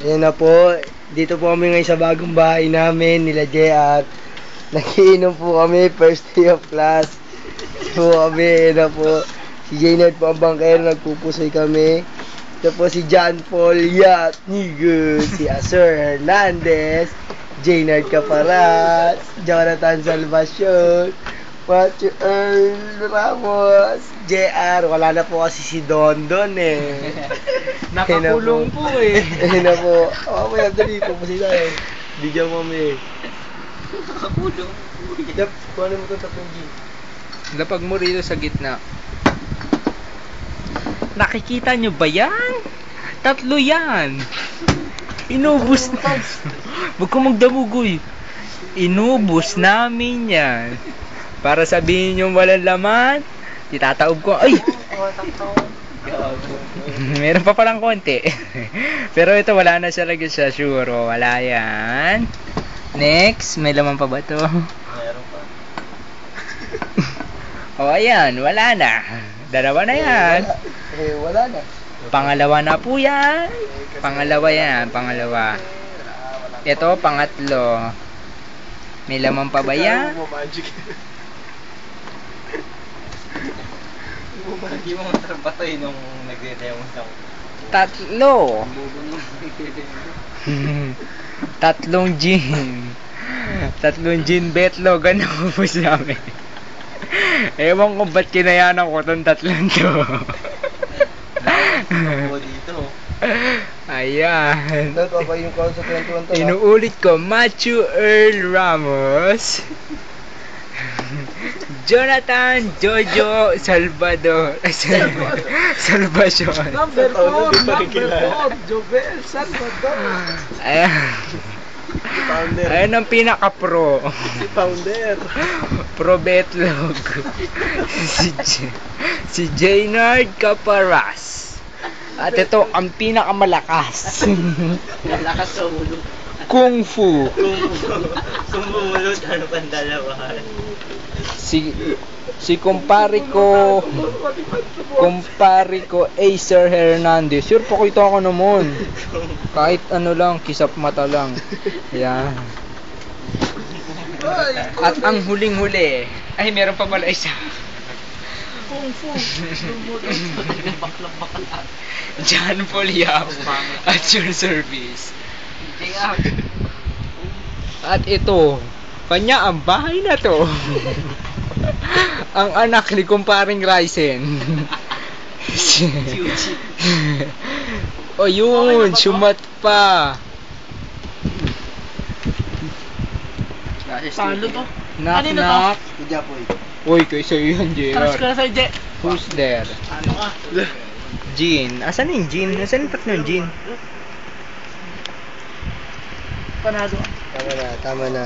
Ayan na po. Dito po kami ngayon sa bagong bahay namin nila JR. Nakiinom po kami first day of class. Po kami, ayan na po. Si Jaynard po ang bangkero, nagpupusoy kami. Ito po si John Paul Yatnigo, si Sir Hernandez, Jaynard Caparas, Jonathan Salvacion, Matthew Earl Ramos, JR. Wala na po kasi si Dondon eh. Nakakulong po eh. Ayun na po. Oh, may dali po po sila eh. Bigyan mo kami. Nakakulong. Yep, kuha mo itong tatlong G. Lapag mo rito sa gitna. Nakikita nyo ba yan? Tatlo yan. Inubos na. Huwag ko magdamugoy. Inubos namin yan. Para sabihin nyo walang laman, itataob ko. Ay! Meron pa palang konti. Pero ito wala na siya lagi sa sure. Wala yan. Next, may laman pa ba to? Meron pa. O ayan, wala na. Dalawa na yan. Wala na. Pangalawa na po yan. Pangalawa yan, pangalawa. Ito, pangatlo. May laman pa ba yan? Hindi mo matrapatay nung nagde-demo sa Tatlo. Tatlong gin. Tatlong gin betlog. Ano po namin? Ewan ko ba't kinayanan ko itong tatlong to. dito. Ayan. Ito pa yung call sa 21 to. Inuulit ko, Matthew Earl Ramos, Jonathan Jojo Salvador Salvacion. Number 4, Jovel Salvador. Ayan. Founder. Ayan ang pinaka-pro. Si Founder. Pro betlog. Si Jaynard Caparas. At ito ang pinakamalakas. Lakas sa ulo. Kung Fu. Kung bumulot, ano pang dalawa? Si kumpare ko Sir Hernandez. Sure po kita ako naman. Kahit ano lang, kisap mata lang. Yan. At ang huling-huli. Ay, meron pa pala isa. Kung fu. Bakla-bakla. John Paul Yap at your service. At ito, kanya ang bahay na to. Ang anak ni kumparing Ryzen. O yun, sumat pa. Paano to? Knock Kanino to? Si knock. Japoy. Uy, kaysa yun, Trans ko JR. na sa'yo, Je. Who's there? Ano ka? Jean. Asan yung Jean? Asan yung tatlong Jean? Panado ka. Tama na, tama na.